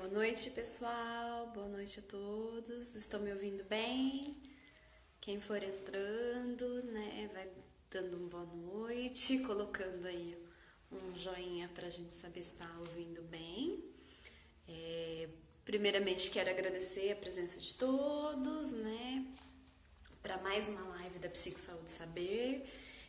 Boa noite, pessoal. Boa noite a todos. Estão me ouvindo bem? Quem for entrando, né, vai dando uma boa noite, colocando aí um joinha pra gente saber se tá ouvindo bem. Primeiramente, quero agradecer a presença de todos, né, para mais uma live da Psico Saúde Saber.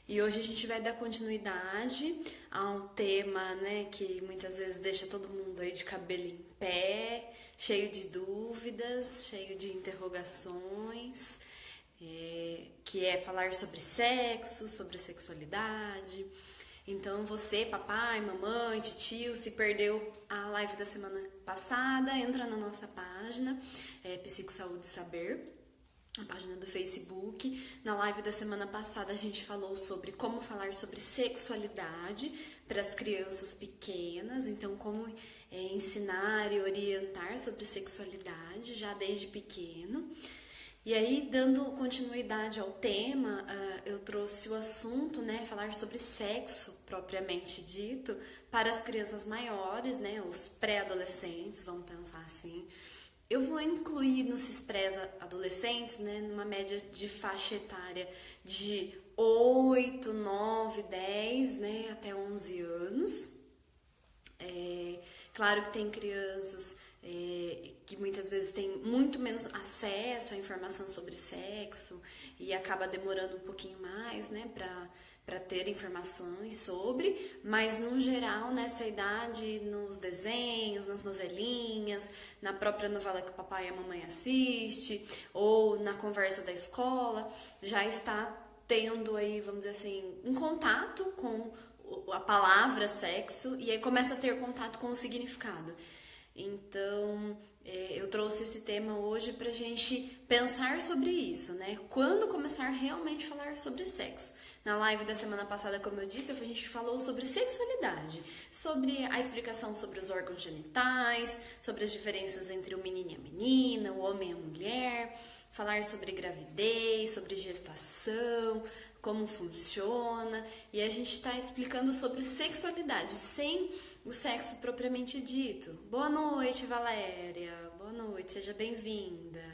E hoje a gente vai dar continuidade a um tema, né, que muitas vezes deixa todo mundo aí de cabelo em pé, cheio de dúvidas, cheio de interrogações, que é falar sobre sexo, sobre sexualidade. Então você, papai, mamãe, tio, se perdeu a live da semana passada, entra na nossa página, Psico Saúde Saber, a página do Facebook. Na live da semana passada a gente falou sobre como falar sobre sexualidade para as crianças pequenas, então como ensinar e orientar sobre sexualidade já desde pequeno. E aí, dando continuidade ao tema, eu trouxe o assunto, né, falar sobre sexo propriamente dito para as crianças maiores, né, os pré-adolescentes, vamos pensar assim. Eu vou incluir nos pré-adolescentes, né, numa média de faixa etária de 8, 9, 10, né, até 11 anos. Claro que tem crianças que muitas vezes têm muito menos acesso à informação sobre sexo e acaba demorando um pouquinho mais, né, para ter informações sobre, mas no geral, nessa idade, nos desenhos, nas novelinhas, na própria novela que o papai e a mamãe assiste, ou na conversa da escola, já está tendo aí, vamos dizer assim, um contato com a palavra sexo e aí começa a ter contato com o significado. Então, eu trouxe esse tema hoje pra gente pensar sobre isso, né? Quando começar realmente a falar sobre sexo? Na live da semana passada, como eu disse, a gente falou sobre sexualidade, sobre a explicação sobre os órgãos genitais, sobre as diferenças entre o menino e a menina, o homem e a mulher, falar sobre gravidez, sobre gestação, como funciona, e a gente está explicando sobre sexualidade, sem o sexo propriamente dito. Boa noite, Valéria. Boa noite, seja bem-vinda.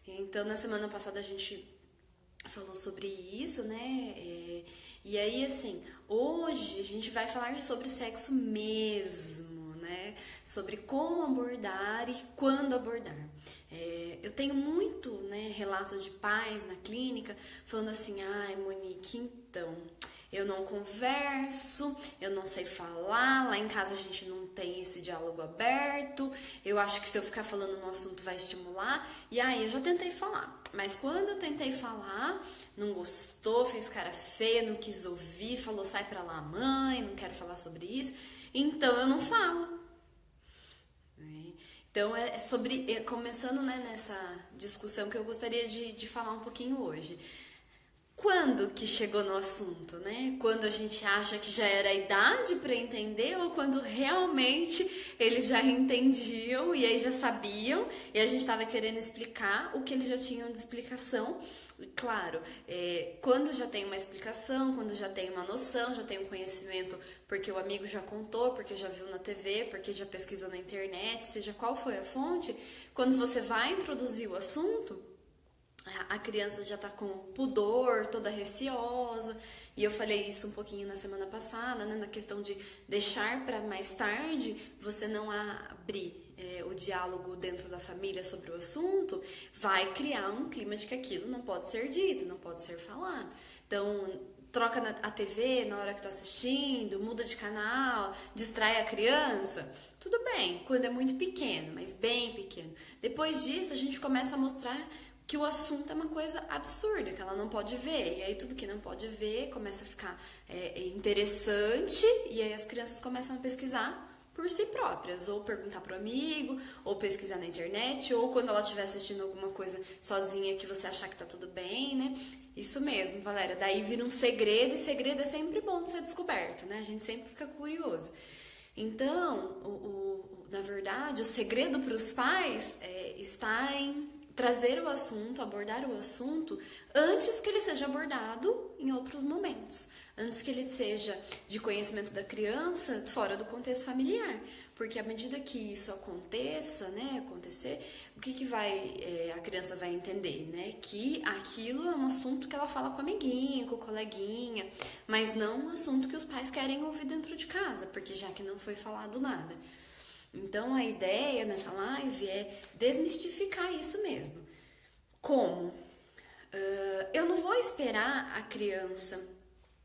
Então, na semana passada a gente falou sobre isso, né? E aí, assim, hoje a gente vai falar sobre sexo mesmo, né? Sobre como abordar e quando abordar. Eu tenho muito, né, relato de pais na clínica falando assim: ai, Monique, então, eu não converso, eu não sei falar, lá em casa a gente não tem esse diálogo aberto, eu acho que se eu ficar falando no assunto vai estimular. E aí eu já tentei falar, mas quando eu tentei falar, não gostou, fez cara feia, não quis ouvir, falou: sai pra lá, mãe, não quero falar sobre isso, então eu não falo. Então, começando, né, nessa discussão que eu gostaria de falar um pouquinho hoje. Quando que chegou no assunto, né? Quando a gente acha que já era a idade para entender ou quando realmente eles já entendiam e aí já sabiam e a gente estava querendo explicar o que eles já tinham de explicação. E, claro, quando já tem uma explicação, quando já tem uma noção, já tem um conhecimento porque o amigo já contou, porque já viu na TV, porque já pesquisou na internet, seja qual foi a fonte, quando você vai introduzir o assunto, a criança já tá com pudor, toda receosa, e eu falei isso um pouquinho na semana passada, né, na questão de deixar para mais tarde, você não abrir o diálogo dentro da família sobre o assunto, vai criar um clima de que aquilo não pode ser dito, não pode ser falado. Então, troca a TV na hora que tá assistindo, muda de canal, distrai a criança, tudo bem, quando é muito pequeno, mas bem pequeno. Depois disso, a gente começa a mostrar que o assunto é uma coisa absurda, que ela não pode ver. E aí tudo que não pode ver começa a ficar interessante, e aí as crianças começam a pesquisar por si próprias, ou perguntar pro amigo, ou pesquisar na internet, ou quando ela estiver assistindo alguma coisa sozinha que você achar que tá tudo bem, né? Isso mesmo, Valéria. Daí vira um segredo, e segredo é sempre bom de ser descoberto, né? A gente sempre fica curioso. Então, na verdade, o segredo para os pais está em trazer o assunto, abordar o assunto antes que ele seja abordado em outros momentos. antes que ele seja de conhecimento da criança fora do contexto familiar. Porque à medida que isso acontecer, o que a criança vai entender, né? Que aquilo é um assunto que ela fala com a amiguinha, com o coleguinha, mas não um assunto que os pais querem ouvir dentro de casa, porque já que não foi falado nada. Então a ideia nessa live é desmistificar isso mesmo. Como? Eu não vou esperar a criança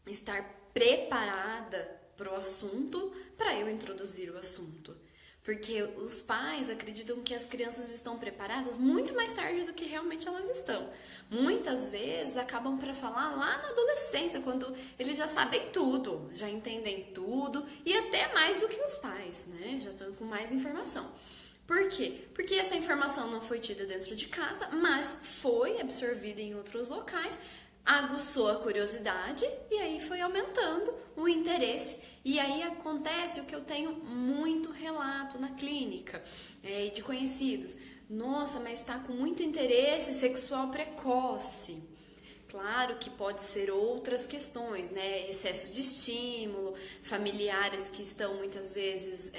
estar preparada para o assunto para eu introduzir o assunto. Porque os pais acreditam que as crianças estão preparadas muito mais tarde do que realmente elas estão. Muitas vezes acabam para falar lá na adolescência, quando eles já sabem tudo, já entendem tudo e até mais do que os pais, né? Já estão com mais informação. Por quê? Porque essa informação não foi tida dentro de casa, mas foi absorvida em outros locais, aguçou a curiosidade e aí foi aumentando o interesse. E aí acontece o que eu tenho muito relato na clínica, de conhecidos. Nossa, mas está com muito interesse sexual precoce. Claro que pode ser outras questões, né? Excesso de estímulo, familiares que estão muitas vezes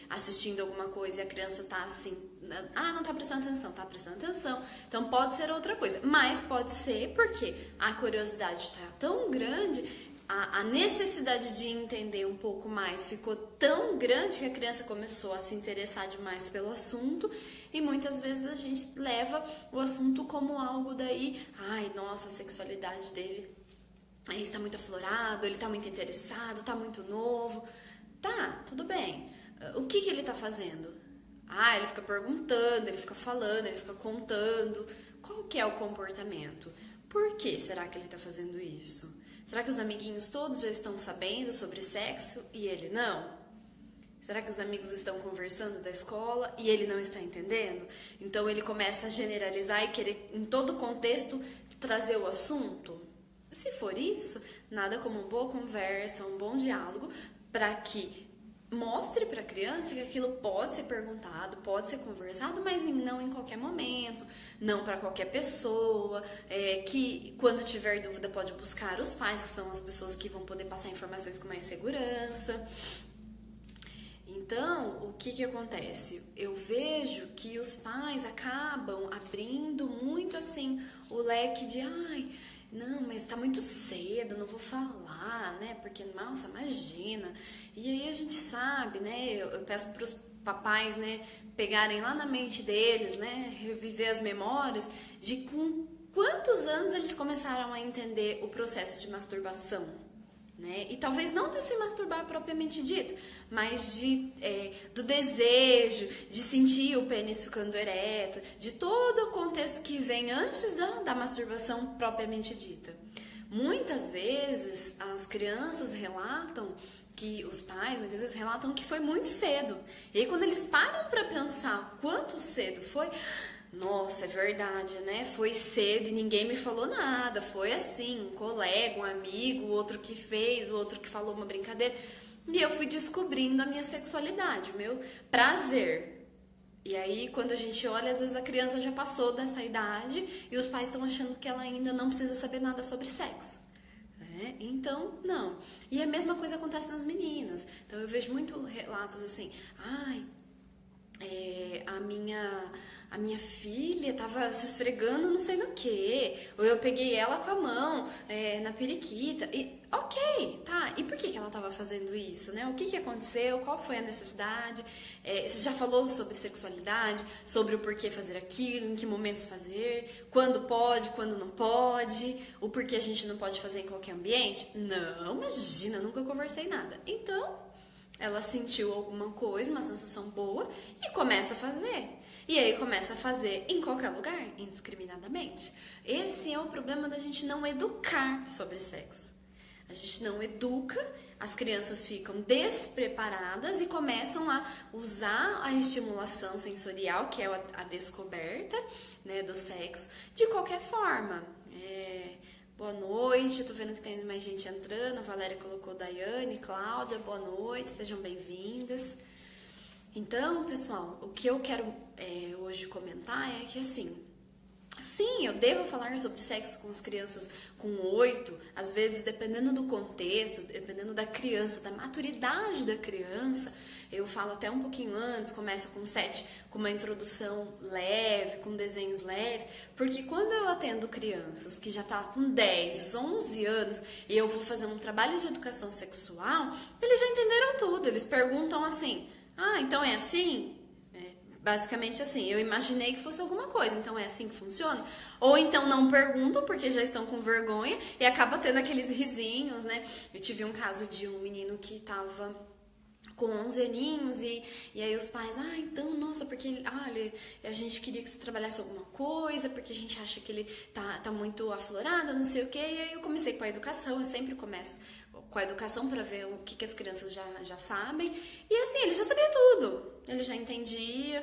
assistindo alguma coisa e a criança tá assim, não tá prestando atenção, tá prestando atenção. Então pode ser outra coisa, mas pode ser porque a curiosidade está tão grande, a necessidade de entender um pouco mais ficou tão grande que a criança começou a se interessar demais pelo assunto e muitas vezes a gente leva o assunto como algo daí, nossa, a sexualidade dele está muito aflorado, ele está muito interessado, está muito novo. Tá, tudo bem. O que ele está fazendo? Ele fica perguntando, ele fica falando, ele fica contando. Qual que é o comportamento? Por que será que ele está fazendo isso? Será que os amiguinhos todos já estão sabendo sobre sexo e ele não? Será que os amigos estão conversando da escola e ele não está entendendo? Então ele começa a generalizar e querer, em todo contexto, trazer o assunto? Se for isso, nada como uma boa conversa, um bom diálogo, para que mostre para a criança que aquilo pode ser perguntado, pode ser conversado, mas não em qualquer momento, não para qualquer pessoa, que quando tiver dúvida pode buscar os pais, que são as pessoas que vão poder passar informações com mais segurança. Então, o que acontece? Eu vejo que os pais acabam abrindo muito assim o leque de não, mas tá muito cedo, não vou falar, né? Porque, nossa, imagina. E aí a gente sabe, né? Eu peço pros papais, né, pegarem lá na mente deles, né, reviver as memórias de com quantos anos eles começaram a entender o processo de masturbação, né? E talvez não de se masturbar propriamente dito, mas do desejo, de sentir o pênis ficando ereto, de todo o contexto que vem antes da masturbação propriamente dita. Muitas vezes as crianças relatam que os pais muitas vezes relatam que foi muito cedo. E aí quando eles param para pensar quanto cedo foi, nossa, é verdade, né? Foi cedo e ninguém me falou nada. Foi assim, um colega, um amigo, outro que fez, o outro que falou uma brincadeira. E eu fui descobrindo a minha sexualidade, o meu prazer. E aí, quando a gente olha, às vezes a criança já passou dessa idade e os pais estão achando que ela ainda não precisa saber nada sobre sexo. Então, não. E a mesma coisa acontece nas meninas. Então, eu vejo muito relatos assim, a minha filha tava se esfregando não sei no que, ou eu peguei ela com a mão na periquita, e ok, tá, e por que ela tava fazendo isso, né? O que aconteceu, qual foi a necessidade, você já falou sobre sexualidade, sobre o porquê fazer aquilo, em que momentos fazer, quando pode, quando não pode, o porquê a gente não pode fazer em qualquer ambiente? Não, imagina, nunca conversei nada. Então, ela sentiu alguma coisa, uma sensação boa, e começa a fazer. E aí começa a fazer em qualquer lugar, indiscriminadamente. Esse é o problema da gente não educar sobre sexo. A gente não educa, as crianças ficam despreparadas e começam a usar a estimulação sensorial, que é a descoberta, né, do sexo, de qualquer forma. Boa noite, eu tô vendo que tem mais gente entrando, a Valéria colocou Daiane, Cláudia, boa noite, sejam bem-vindas. Então, pessoal, o que eu quero hoje comentar é que, assim, Sim, eu devo falar sobre sexo com as crianças com 8, às vezes dependendo do contexto, dependendo da criança, da maturidade da criança, eu falo até um pouquinho antes, começa com 7, com uma introdução leve, com desenhos leves, porque quando eu atendo crianças que já estão com 10, 11 anos e eu vou fazer um trabalho de educação sexual, eles já entenderam tudo, eles perguntam assim, então é assim? Basicamente assim, eu imaginei que fosse alguma coisa, então é assim que funciona? Ou então não perguntam porque já estão com vergonha e acaba tendo aqueles risinhos, né? Eu tive um caso de um menino que tava com 11 aninhos e aí os pais, então, nossa, porque olha, a gente queria que você trabalhasse alguma coisa, porque a gente acha que ele tá muito aflorado, não sei o quê, e aí eu comecei com a educação, eu sempre começo com a educação para ver o que as crianças já sabem, e assim, ele já sabia tudo, ele já entendia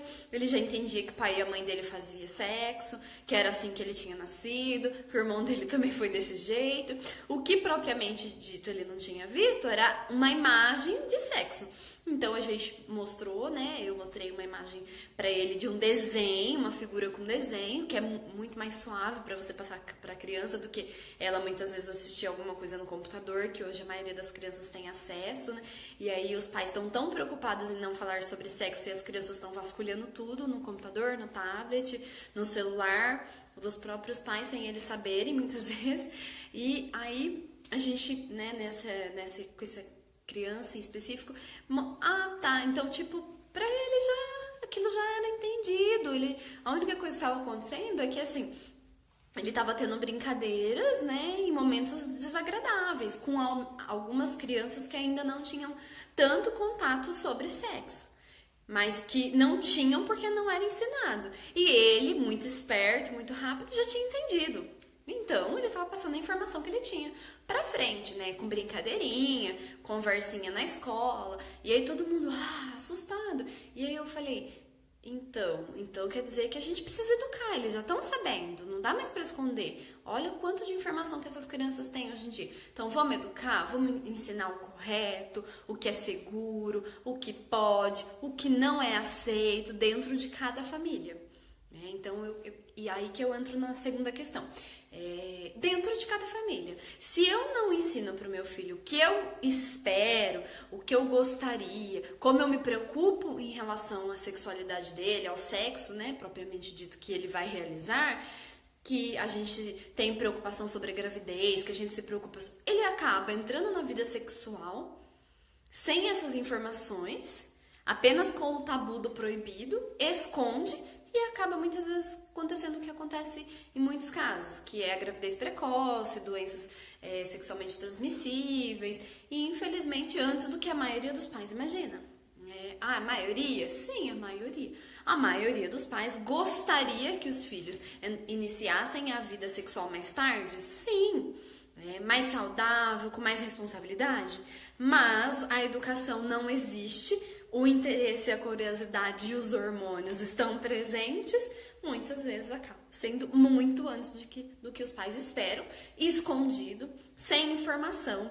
que o pai e a mãe dele faziam sexo, que era assim que ele tinha nascido, que o irmão dele também foi desse jeito, o que propriamente dito ele não tinha visto era uma imagem de sexo. Então a gente mostrou, né? Eu mostrei uma imagem para ele de um desenho, uma figura com desenho, que é muito mais suave para você passar para a criança do que ela muitas vezes assistir alguma coisa no computador, que hoje a maioria das crianças tem acesso, né? E aí os pais estão tão preocupados em não falar sobre sexo e as crianças estão vasculhando tudo no computador, no tablet, no celular dos próprios pais sem eles saberem muitas vezes. E aí a gente, né, com essa criança em específico, então, tipo, pra ele aquilo já era entendido, a única coisa que estava acontecendo é que, assim, ele estava tendo brincadeiras, né, em momentos desagradáveis, com algumas crianças que ainda não tinham tanto contato sobre sexo, mas que não tinham porque não era ensinado, e ele, muito esperto, muito rápido, já tinha entendido. Então, ele estava passando a informação que ele tinha pra frente, né? Com brincadeirinha, conversinha na escola. E aí todo mundo, assustado. E aí eu falei, então quer dizer que a gente precisa educar. Eles já estão sabendo, não dá mais pra esconder. Olha o quanto de informação que essas crianças têm hoje em dia. Então, vamos educar, vamos ensinar o correto, o que é seguro, o que pode, o que não é aceito dentro de cada família. Então, e aí que eu entro na segunda questão. Dentro de cada família. Se eu não ensino para o meu filho o que eu espero, o que eu gostaria, como eu me preocupo em relação à sexualidade dele, ao sexo, né, propriamente dito, que ele vai realizar, que a gente tem preocupação sobre a gravidez, que a gente se preocupa, ele acaba entrando na vida sexual sem essas informações, apenas com o tabu do proibido, esconde e acaba muitas vezes acontecendo o que acontece em muitos casos, que é a gravidez precoce, doenças sexualmente transmissíveis, e infelizmente antes do que a maioria dos pais imagina. A maioria? Sim, a maioria. A maioria dos pais gostaria que os filhos iniciassem a vida sexual mais tarde? Sim. Mais saudável, com mais responsabilidade, mas a educação não existe, o interesse, a curiosidade e os hormônios estão presentes, muitas vezes acaba sendo muito antes do que os pais esperam, escondido, sem informação,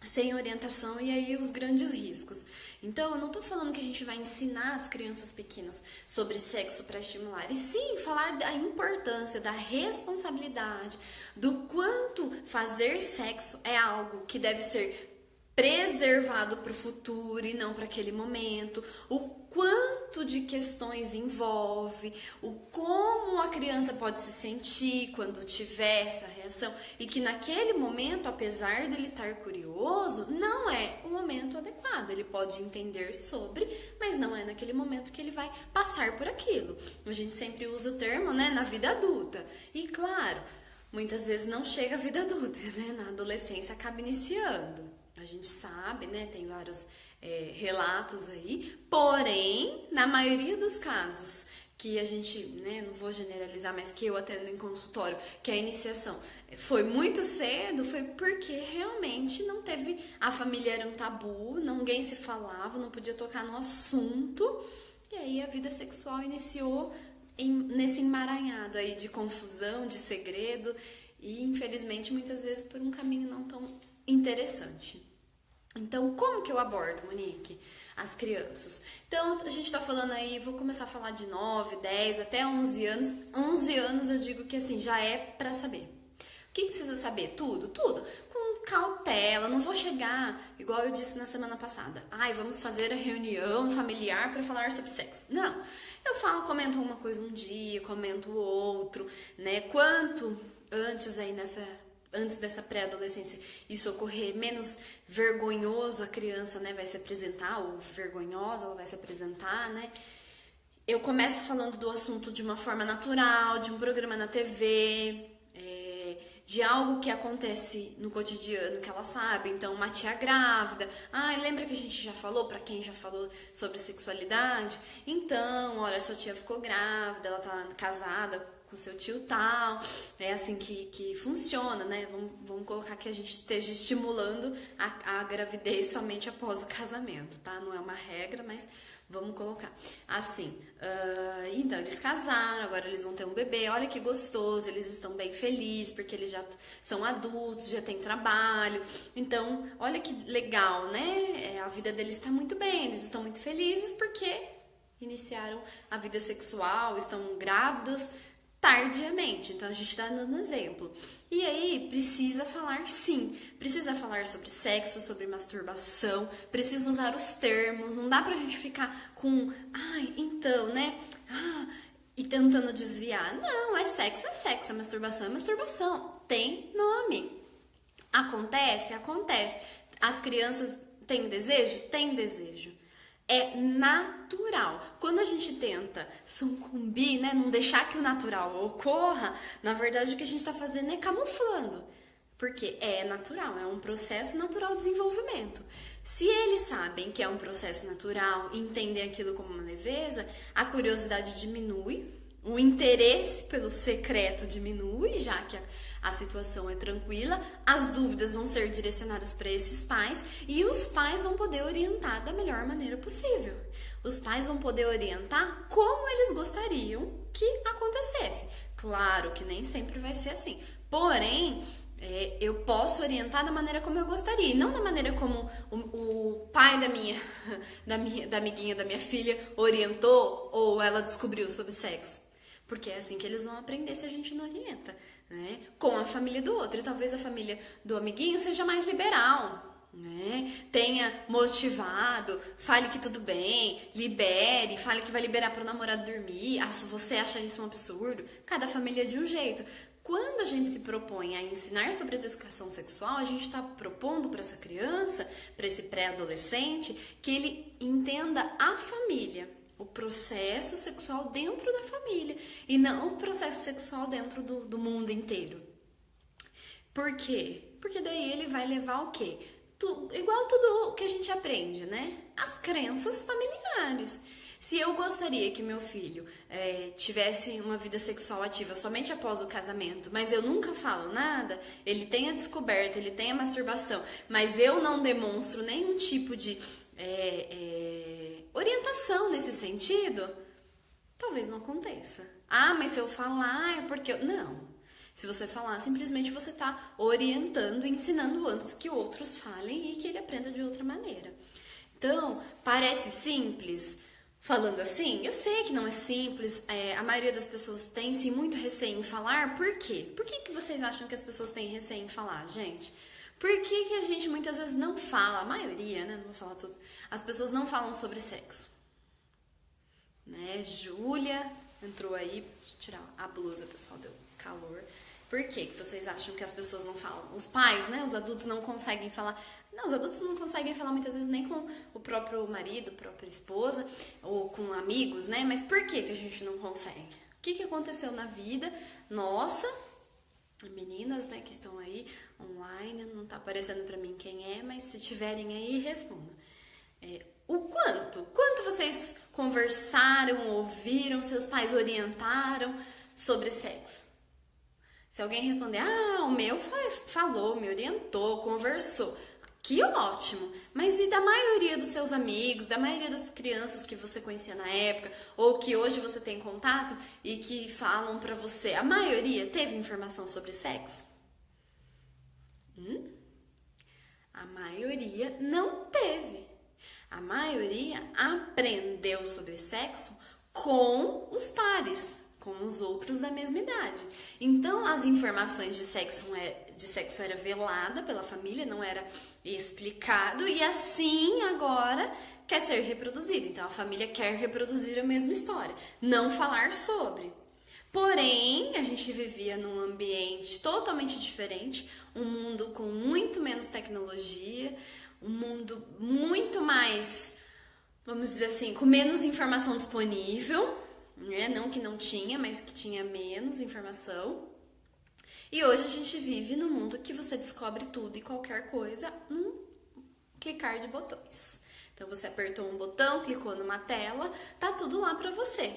sem orientação, e aí os grandes riscos. Então, eu não tô falando que a gente vai ensinar as crianças pequenas sobre sexo para estimular, e sim falar da importância, da responsabilidade, do quanto fazer sexo é algo que deve ser preservado para o futuro e não para aquele momento, o quanto de questões envolve, o como a criança pode se sentir quando tiver essa reação e que naquele momento, apesar dele estar curioso, não é o momento adequado. Ele pode entender sobre, mas não é naquele momento que ele vai passar por aquilo. A gente sempre usa o termo, né, na vida adulta. E claro, muitas vezes não chega à vida adulta, né? Na adolescência acaba iniciando. A gente sabe, né, tem vários relatos aí, porém, na maioria dos casos que a gente, né, não vou generalizar, mas que eu atendo em consultório, que a iniciação foi muito cedo, foi porque realmente não teve, a família era um tabu, ninguém se falava, não podia tocar no assunto, e aí a vida sexual iniciou nesse emaranhado aí de confusão, de segredo, e infelizmente muitas vezes por um caminho não tão interessante. Então, como que eu abordo, Monique, as crianças? Então, a gente tá falando aí, vou começar a falar de 9, 10, até 11 anos. 11 anos eu digo que assim, já é pra saber. O que precisa saber? Tudo, tudo. Com cautela, não vou chegar, igual eu disse na semana passada. Ai, vamos fazer a reunião familiar para falar sobre sexo. Não, eu falo, comento uma coisa um dia, comento outro, né? Quanto antes aí antes dessa pré-adolescência isso ocorrer, menos vergonhoso a criança, né, vai se apresentar, ou vergonhosa ela vai se apresentar, né? Eu começo falando do assunto de uma forma natural, de um programa na TV, de algo que acontece no cotidiano que ela sabe. Então, uma tia grávida. Ah, lembra que a gente já falou, pra quem já falou sobre sexualidade? Então, olha, sua tia ficou grávida, ela tá casada com seu tio tal. É assim que funciona, né? Vamos colocar que a gente esteja estimulando a gravidez somente após o casamento, tá? Não é uma regra, mas vamos colocar assim. Então, eles casaram, agora eles vão ter um bebê. Olha que gostoso, eles estão bem felizes porque eles já são adultos, já têm trabalho. Então, olha que legal, né? A vida deles está muito bem, eles estão muito felizes porque iniciaram a vida sexual, estão grávidos tardiamente. Então a gente tá dando exemplo. E aí precisa falar, sim, precisa falar sobre sexo, sobre masturbação, precisa usar os termos, não dá pra gente ficar com, ai, então, né? E tentando desviar. Não, é sexo, é masturbação, é masturbação. Tem nome. Acontece, acontece. As crianças têm desejo? Tem desejo. É natural. Quando a gente tenta sucumbir, né, não deixar que o natural ocorra, na verdade o que a gente está fazendo é camuflando. Porque é natural, é um processo natural de desenvolvimento. Se eles sabem que é um processo natural e entendem aquilo como uma leveza, a curiosidade diminui, o interesse pelo secreto diminui, já que a situação é tranquila, as dúvidas vão ser direcionadas para esses pais e os pais vão poder orientar da melhor maneira possível. Os pais vão poder orientar como eles gostariam que acontecesse. Claro que nem sempre vai ser assim, porém, eu posso orientar da maneira como eu gostaria, e não da maneira como o pai da amiguinha da minha filha orientou ou ela descobriu sobre sexo. Porque é assim que eles vão aprender se a gente não orienta, né? Com a família do outro. E talvez a família do amiguinho seja mais liberal, né? Tenha motivado, fale que tudo bem, libere, fale que vai liberar para o namorado dormir. Se você acha isso um absurdo, cada família é de um jeito. Quando a gente se propõe a ensinar sobre educação sexual, a gente está propondo para essa criança, para esse pré-adolescente, que ele entenda a família, o processo sexual dentro da família e não o processo sexual dentro do mundo inteiro. Por quê? Porque daí ele vai levar o quê? Igual tudo que a gente aprende, né? As crenças familiares. Se eu gostaria que meu filho tivesse uma vida sexual ativa somente após o casamento, mas eu nunca falo nada, ele tem a descoberta, ele tem a masturbação, mas eu não demonstro nenhum tipo de orientação nesse sentido, talvez não aconteça. Mas se eu falar, é porque Não. Se você falar, simplesmente você está orientando, ensinando antes que outros falem e que ele aprenda de outra maneira. Então, parece simples falando assim? Eu sei que não é simples, a maioria das pessoas tem sim muito receio em falar. Por quê? Por que vocês acham que as pessoas têm receio em falar, gente? Por que a gente muitas vezes não fala, a maioria, né, não vou falar tudo, as pessoas não falam sobre sexo? Né? Júlia entrou aí, deixa eu tirar a blusa, pessoal, deu calor. Por que vocês acham que as pessoas não falam? Os pais, né, os adultos não conseguem falar. Não, os adultos não conseguem falar muitas vezes nem com o próprio marido, a própria esposa, ou com amigos, né? Mas por que a gente não consegue? O que aconteceu na vida nossa? Meninas, né, que estão aí online, não tá aparecendo pra mim quem é, mas se tiverem aí, respondam. O quanto vocês conversaram, ouviram, seus pais orientaram sobre sexo? Se alguém responder, o meu falou, me orientou, conversou, que ótimo! Mas e da maioria dos seus amigos, da maioria das crianças que você conhecia na época, ou que hoje você tem contato e que falam pra você, a maioria teve informação sobre sexo? A maioria não teve. A maioria aprendeu sobre sexo com os pares, com os outros da mesma idade. Então, as informações de sexo era velada pela família, não era explicado, e assim agora quer ser reproduzido. Então, a família quer reproduzir a mesma história, não falar sobre. Porém, a gente vivia num ambiente totalmente diferente, um mundo com muito menos tecnologia, um mundo muito mais, vamos dizer assim, com menos informação disponível, né? Não que não tinha, mas que tinha menos informação. E hoje a gente vive num mundo que você descobre tudo e qualquer coisa num clicar de botões. Então você apertou um botão, clicou numa tela, tá tudo lá pra você.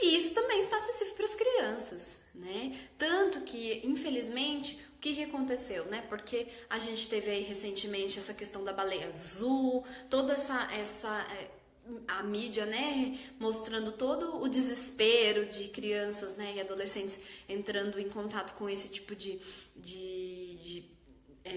E isso também está acessível para as crianças, né? Tanto que, infelizmente, o que aconteceu, né? Porque a gente teve aí recentemente essa questão da baleia azul, toda a mídia, né, mostrando todo o desespero de crianças, né, e adolescentes entrando em contato com esse tipo de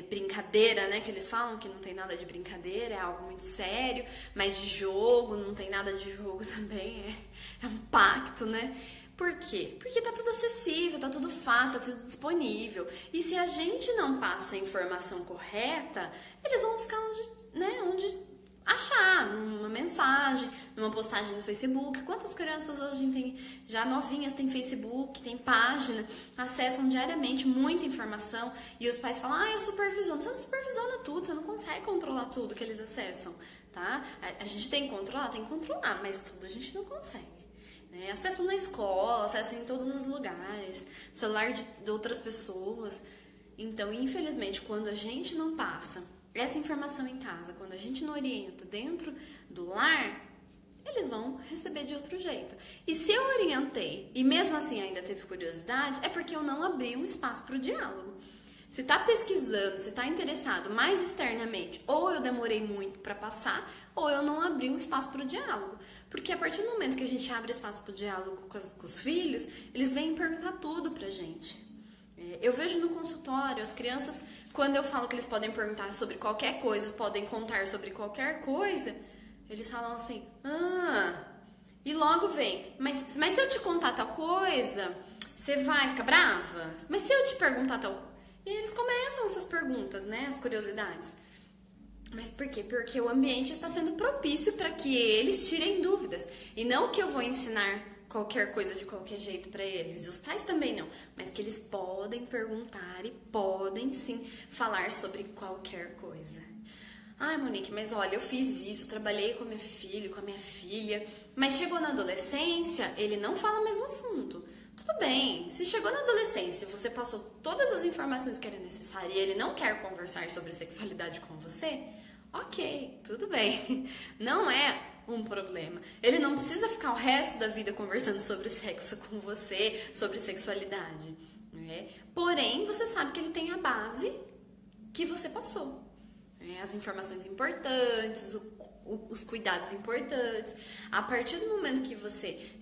brincadeira, né, que eles falam que não tem nada de brincadeira, é algo muito sério, mas de jogo, não tem nada de jogo também, é um pacto, né? Por quê? Porque tá tudo acessível, tá tudo fácil, tá tudo disponível. E se a gente não passa a informação correta, eles vão buscar onde achar, numa mensagem, numa postagem no Facebook. Quantas crianças hoje tem, já novinhas, têm Facebook, tem página, acessam diariamente muita informação e os pais falam, eu supervisiono. Você não supervisiona tudo, você não consegue controlar tudo que eles acessam, tá? A gente tem que controlar, mas tudo a gente não consegue. Né? Acessam na escola, acessam em todos os lugares, celular de outras pessoas. Então, infelizmente, quando a gente não passa essa informação em casa, quando a gente não orienta dentro do lar, eles vão receber de outro jeito. E se eu orientei e mesmo assim ainda teve curiosidade, é porque eu não abri um espaço para o diálogo. Se está pesquisando, se está interessado mais externamente, ou eu demorei muito para passar, ou eu não abri um espaço para o diálogo. Porque a partir do momento que a gente abre espaço para o diálogo com os filhos, eles vêm perguntar tudo pra gente. Eu vejo no consultório, as crianças, quando eu falo que eles podem perguntar sobre qualquer coisa, podem contar sobre qualquer coisa, eles falam assim, e logo vem, mas se eu te contar tal coisa, você vai ficar brava? Mas se eu te perguntar tal coisa? E aí eles começam essas perguntas, né, as curiosidades. Mas por quê? Porque o ambiente está sendo propício para que eles tirem dúvidas, e não que eu vou ensinar qualquer coisa de qualquer jeito para eles. Os pais também não, mas que eles podem perguntar e podem sim falar sobre qualquer coisa. Ai, Monique, mas olha, eu fiz isso, trabalhei com meu filho, com a minha filha, mas chegou na adolescência, ele não fala o mesmo assunto. Tudo bem, se chegou na adolescência, você passou todas as informações que era necessário e ele não quer conversar sobre sexualidade com você, ok, tudo bem. Não é um problema. Ele não precisa ficar o resto da vida conversando sobre sexo com você, sobre sexualidade, né? Porém, você sabe que ele tem a base que você passou, né? As informações importantes, os cuidados importantes. A partir do momento que você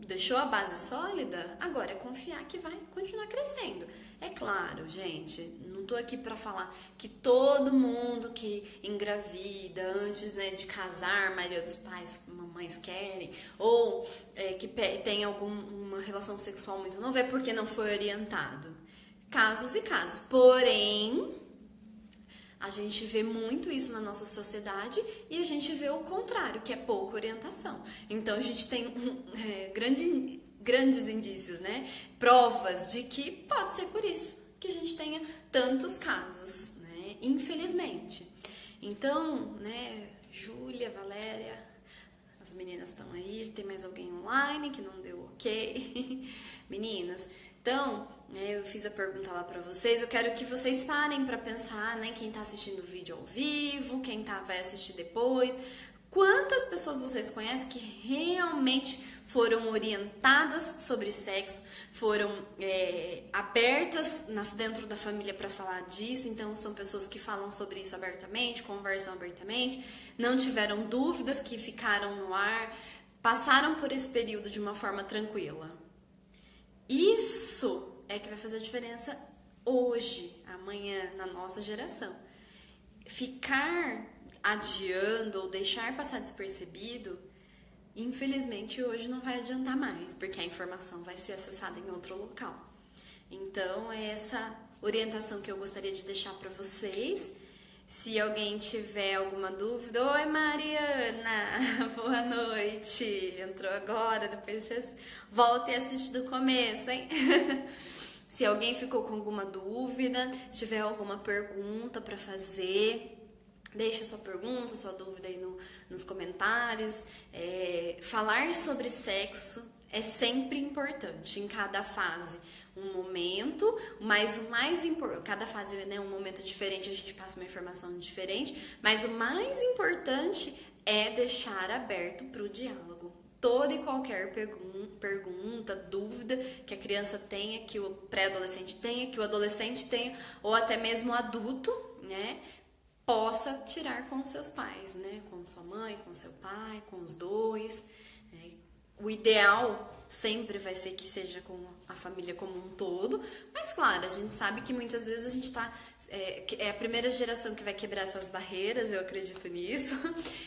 deixou a base sólida, agora é confiar que vai continuar crescendo. É claro, gente, não tô aqui pra falar que todo mundo que engravida antes, né, de casar, a maioria dos pais, mamães querem, ou que tem alguma relação sexual muito nova, é porque não foi orientado. Casos e casos. Porém, a gente vê muito isso na nossa sociedade e a gente vê o contrário, que é pouca orientação. Então, a gente tem grandes indícios, né? Provas de que pode ser por isso que a gente tenha tantos casos, né? Infelizmente. Então, né, Júlia, Valéria, as meninas estão aí, tem mais alguém online que não deu ok? Meninas, então, eu fiz a pergunta lá pra vocês, eu quero que vocês parem pra pensar, né, quem tá assistindo o vídeo ao vivo, quem vai assistir depois, quantas pessoas vocês conhecem que realmente foram orientadas sobre sexo, foram abertas dentro da família para falar disso, então são pessoas que falam sobre isso abertamente, conversam abertamente, não tiveram dúvidas, que ficaram no ar, passaram por esse período de uma forma tranquila. Isso é que vai fazer a diferença hoje, amanhã, na nossa geração. ficar adiando ou deixar passar despercebido, infelizmente hoje não vai adiantar mais, porque a informação vai ser acessada em outro local. Então, é essa orientação que eu gostaria de deixar para vocês. Se alguém tiver alguma dúvida, oi Mariana, boa noite, entrou agora, depois vocês voltem e assiste do começo, hein? Se alguém ficou com alguma dúvida, tiver alguma pergunta para fazer, deixa sua pergunta, sua dúvida aí nos comentários. Falar sobre sexo é sempre importante em cada fase. Um momento, mas o mais importante, cada fase é um momento diferente, a gente passa uma informação diferente, mas o mais importante é deixar aberto para o diálogo. Toda e qualquer pergunta, dúvida que a criança tenha, que o pré-adolescente tenha, que o adolescente tenha, ou até mesmo o adulto, né, possa tirar com os seus pais, né, com sua mãe, com seu pai, com os dois. O ideal sempre vai ser que seja com a família como um todo, mas claro, a gente sabe que muitas vezes a gente é a primeira geração que vai quebrar essas barreiras, eu acredito nisso,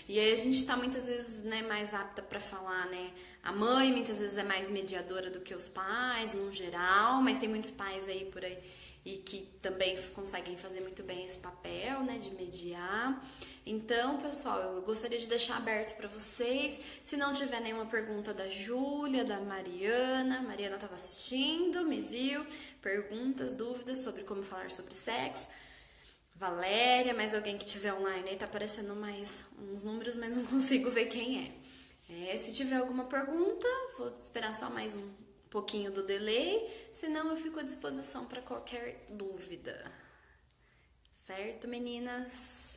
e aí a gente tá muitas vezes, né, mais apta para falar, né, a mãe muitas vezes é mais mediadora do que os pais, no geral, mas tem muitos pais aí por aí e que também conseguem fazer muito bem esse papel, né, de mediar. Então, pessoal, eu gostaria de deixar aberto para vocês. Se não tiver nenhuma pergunta da Júlia, da Mariana estava assistindo, me viu, perguntas, dúvidas sobre como falar sobre sexo. Valéria, mais alguém que tiver online aí, tá aparecendo mais uns números, mas não consigo ver quem é. Se tiver alguma pergunta, vou esperar só mais um pouquinho do delay, senão eu fico à disposição para qualquer dúvida. Certo, meninas?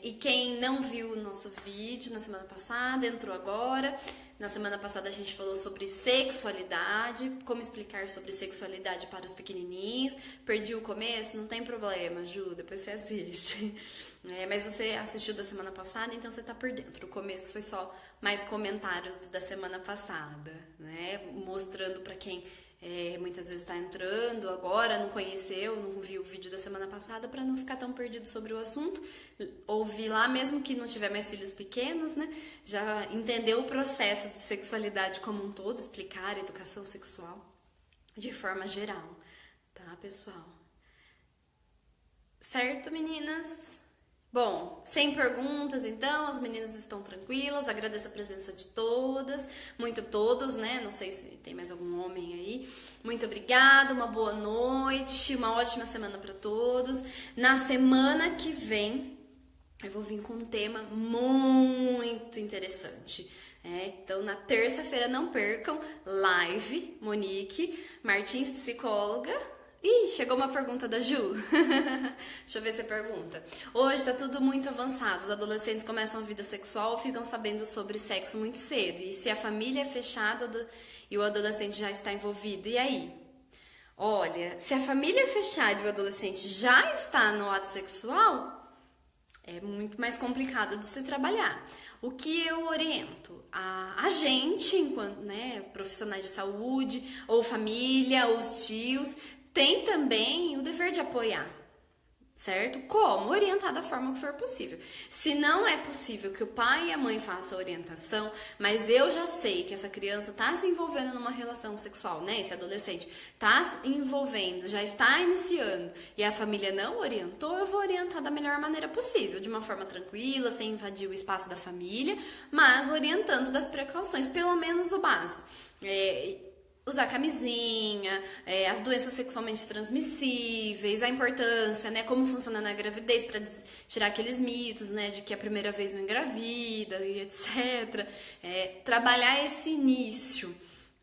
E quem não viu o nosso vídeo na semana passada, entrou agora. Na semana passada a gente falou sobre sexualidade, como explicar sobre sexualidade para os pequenininhos. Perdi o começo? Não tem problema, Ju, depois você assiste. Mas você assistiu da semana passada, então você tá por dentro. O começo foi só mais comentários da semana passada, né? Mostrando para quem muitas vezes está entrando agora, não conheceu, não viu o vídeo da semana passada, para não ficar tão perdido sobre o assunto. Ouvir lá, mesmo que não tiver mais filhos pequenos, né? Já entendeu o processo de sexualidade como um todo, explicar a educação sexual de forma geral, tá, pessoal? Certo, meninas? Bom, sem perguntas, então, as meninas estão tranquilas, agradeço a presença de todas, todos, né? Não sei se tem mais algum homem aí. Muito obrigada, uma boa noite, uma ótima semana para todos. Na semana que vem, eu vou vir com um tema muito interessante. Então, na terça-feira, não percam, live, Monique Martins, psicóloga. Ih, chegou uma pergunta da Ju. Deixa eu ver se é pergunta. Hoje tá tudo muito avançado. Os adolescentes começam a vida sexual ou ficam sabendo sobre sexo muito cedo. E se a família é fechada e o adolescente já está envolvido, e aí? Olha, se a família é fechada e o adolescente já está no ato sexual, é muito mais complicado de se trabalhar. O que eu oriento? A gente, enquanto profissionais de saúde, ou família, ou os tios, tem também o dever de apoiar, certo? Como? Orientar da forma que for possível. Se não é possível que o pai e a mãe façam a orientação, mas eu já sei que essa criança está se envolvendo numa relação sexual, né? Esse adolescente está se envolvendo, já está iniciando, e a família não orientou, eu vou orientar da melhor maneira possível, de uma forma tranquila, sem invadir o espaço da família, mas orientando das precauções, pelo menos o básico. Usar camisinha, as doenças sexualmente transmissíveis, a importância, né, como funciona na gravidez, para tirar aqueles mitos, né, de que a primeira vez não engravida e etc. Trabalhar esse início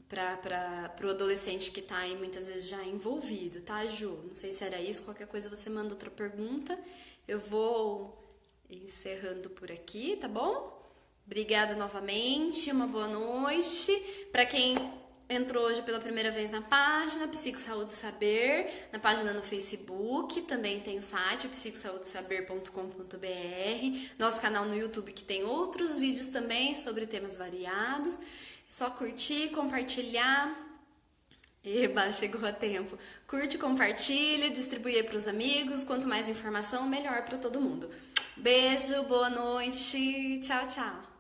para o adolescente que está aí muitas vezes já envolvido, tá, Ju? Não sei se era isso, qualquer coisa você manda outra pergunta. Eu vou encerrando por aqui, tá bom? Obrigada novamente, uma boa noite. Para quem entrou hoje pela primeira vez na página Psico Saúde Saber, na página no Facebook, também tem o site psicosaudesaber.com.br, nosso canal no YouTube que tem outros vídeos também sobre temas variados. É só curtir, compartilhar Eba, chegou a tempo. Curte, compartilha, distribui aí pros amigos. Quanto mais informação, melhor para todo mundo. Beijo, boa noite. Tchau, tchau.